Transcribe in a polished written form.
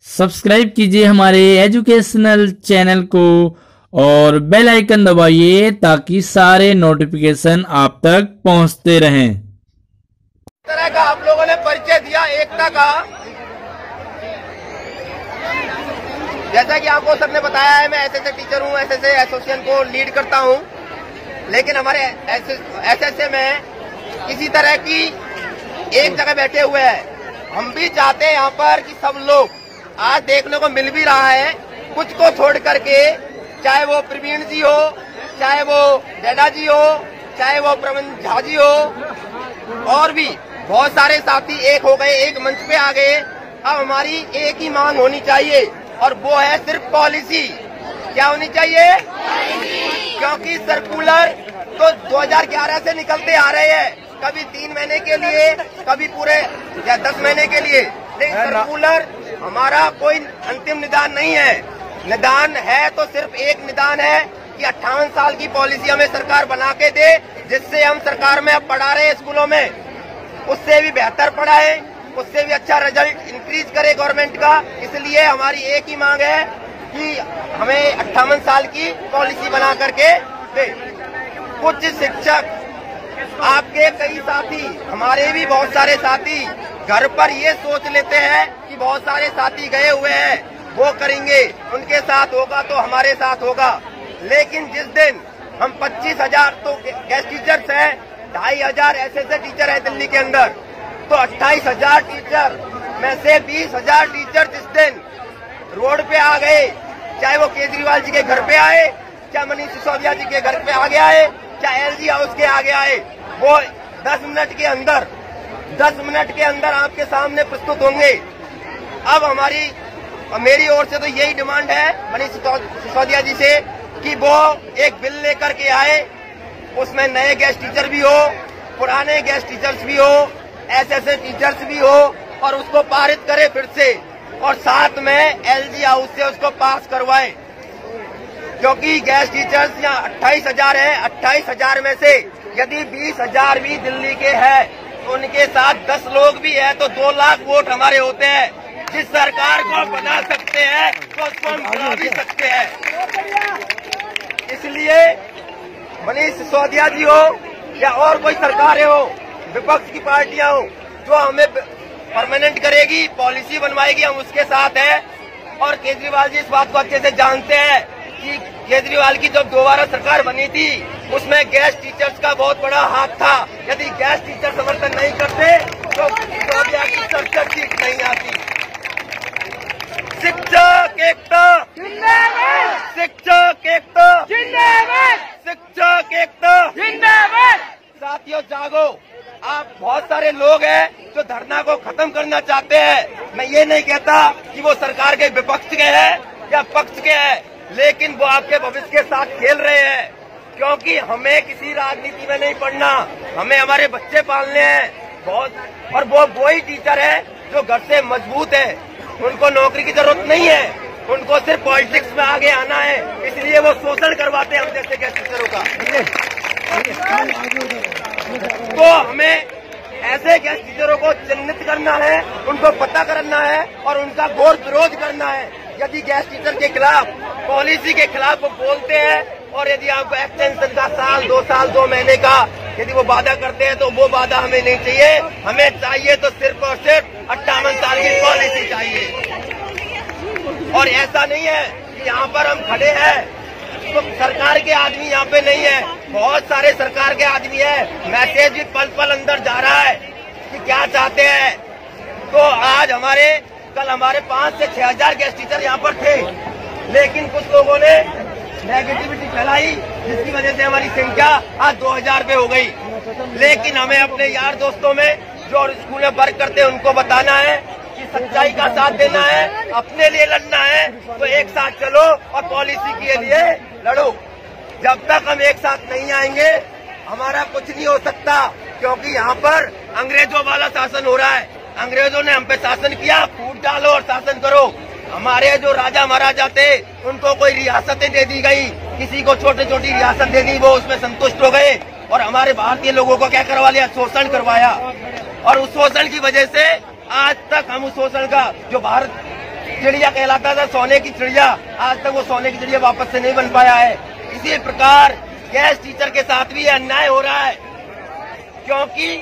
Subscribe कीजिए हमारे educational channel को और बेल आइकन दबाइए ताकि सारे नोटिफिकेशन आप तक पहुंचते रहें। तरह का आप लोगों ने परिचय दिया एकता का। जैसा कि आपको सबने बताया है, मैं एसएसए टीचर हूँ, एसएसए एसोसिएशन को लीड करता हूँ। लेकिन हमारे एसएसए में किसी तरह की एक जगह बैठे हुए हैं। हम भी चाहते हैं यहाँ पर कि सब लोग आज देखने को मिल भी रहा है, कुछ को छोड़ करके, चाहे वो प्रवीण जी हो, चाहे वो डेडा जी हो, चाहे वो प्रवीण झा जी हो, और भी बहुत सारे साथी एक हो गए, एक मंच पे आ गए। अब हमारी एक ही मांग होनी चाहिए और वो है सिर्फ पॉलिसी। क्या होनी चाहिए? क्योंकि सर्कुलर तो 2011 से निकलते आ रहे हैं, कभी 3 महीने के लिए, कभी पूरे या 10 महीने के लिए। लेकिन सर्कुलर हमारा कोई अंतिम निदान नहीं है। निदान है तो सिर्फ एक निदान है कि 58 साल की पॉलिसी हमें सरकार बना के दे, जिससे हम सरकार में अब पढ़ा रहे स्कूलों में उससे भी बेहतर पढ़ाए, उससे भी अच्छा रिजल्ट इंक्रीज करे गवर्नमेंट का। इसलिए हमारी एक ही मांग है कि हमें 58 साल की पॉलिसी बना करके दे। कुछ शिक्षक, आपके कई साथी, हमारे भी बहुत सारे साथी घर पर ये सोच लेते हैं कि बहुत सारे साथी गए हुए हैं, वो करेंगे, उनके साथ होगा तो हमारे साथ होगा। लेकिन जिस दिन हम 25,000 तो गेस्ट टीचर्स हैं, 2,500 एसएसए टीचर है दिल्ली के अंदर, तो 28,000 टीचर में से 20,000 टीचर जिस दिन रोड पे आ गए, चाहे वो केजरीवाल जी के घर पे आए, चाहे मनीष सिसोदिया जी के घर पे आ गया है, चाहे एलजी हाउस के आगे आए, वो 10 मिनट के अंदर आपके सामने प्रस्तुत होंगे। अब मेरी ओर से तो यही डिमांड है मनीष सिसोदिया जी से कि वो एक बिल लेकर के आए, उसमें नए गेस्ट टीचर भी हो, पुराने गेस्ट टीचर्स भी हो, एसएसए टीचर्स भी हो, और उसको पारित करे फिर से, और साथ में एलजी हाउस से उसको पास करवाए। क्योंकि गेस्ट टीचर्स यहाँ 28,000 है, 28,000 में से यदि 20,000 भी दिल्ली के हैं तो उनके साथ 10 लोग भी है तो 2 लाख वोट हमारे होते हैं। जिस सरकार को बना सकते हैं तो उसको हम गिरा भी सकते हैं। इसलिए मनीष सिसोदिया जी हो या और कोई सरकारें हो, विपक्ष की पार्टियां हो, जो हमें परमानेंट करेगी, पॉलिसी बनवाएगी, हम उसके साथ हैं। और केजरीवाल जी इस बात को अच्छे से जानते हैं कि केजरीवाल की जब दोबारा सरकार बनी थी उसमें गेस्ट टीचर्स का बहुत बड़ा हाथ था। यदि गेस्ट टीचर समर्थन नहीं करते तो सिसोदिया की 67 सीट नहीं आती। शिक्षक एकता जिंदाबाद, शिक्षक एकता जिंदाबाद, शिक्षक एकता जिंदाबाद। साथियों जागो, आप बहुत सारे लोग हैं जो धरना को खत्म करना चाहते हैं। मैं ये नहीं कहता कि वो सरकार के विपक्ष के हैं या पक्ष के हैं, लेकिन वो आपके भविष्य के साथ खेल रहे हैं। क्योंकि हमें किसी राजनीति में नहीं पढ़ना, हमें हमारे बच्चे पालने हैं बहुत। और वो वही टीचर है जो घर से मजबूत है, उनको नौकरी की जरूरत नहीं है, उनको सिर्फ पॉलिटिक्स में आगे आना है। इसलिए वो शोषण करवाते हैं हम जैसे गेस्ट टीचरों का। तो हमें ऐसे गेस्ट टीचरों को चिन्हित करना है, उनको पता करना है और उनका घोर विरोध करना है। यदि गेस्ट टीचर के खिलाफ, पॉलिसी के खिलाफ वो बोलते हैं और यदि आपको एक्सटेंशन का साल, 2 साल, 2 महीने का यदि वो वादा करते हैं तो वो वादा हमें नहीं चाहिए। हमें चाहिए तो सिर्फ और सिर्फ 58 साल की पॉलिसी चाहिए। और ऐसा नहीं है कि यहाँ पर हम खड़े हैं तो सरकार के आदमी यहाँ पे नहीं है, बहुत सारे सरकार के आदमी है। मैसेज भी पल पल अंदर जा रहा है कि क्या चाहते हैं। तो आज कल हमारे 5 से 6,000 गेस्ट टीचर यहाँ पर थे, लेकिन कुछ लोगों ने नेगेटिविटी फैलाई जिसकी वजह से हमारी संख्या आज 2,000 पे हो गई। लेकिन हमें अपने यार दोस्तों में जो स्कूल में वर्क करते हैं उनको बताना है कि सच्चाई का साथ देना है, अपने लिए लड़ना है तो एक साथ चलो और पॉलिसी के लिए लड़ो। जब तक हम एक साथ नहीं आएंगे हमारा कुछ नहीं हो सकता। क्योंकि यहाँ पर अंग्रेजों वाला शासन हो रहा है। अंग्रेजों ने हम पे शासन किया, फूट डालो और शासन करो। हमारे जो राजा महाराजा थे उनको कोई रियासतें दे दी गई, किसी को छोटी छोटी रियासत दे दी, वो उसमें संतुष्ट हो गए। और हमारे भारतीय लोगों को क्या करवा लिया? शोषण करवाया। और उस शोषण की वजह से आज तक हम उस शोषण का जो भारत चिड़िया कहलाता था, सोने की चिड़िया, आज तक वो सोने की चिड़िया वापस से नहीं बन पाया है। इसी प्रकार गेस्ट टीचर के साथ भी अन्याय हो रहा है, क्योंकि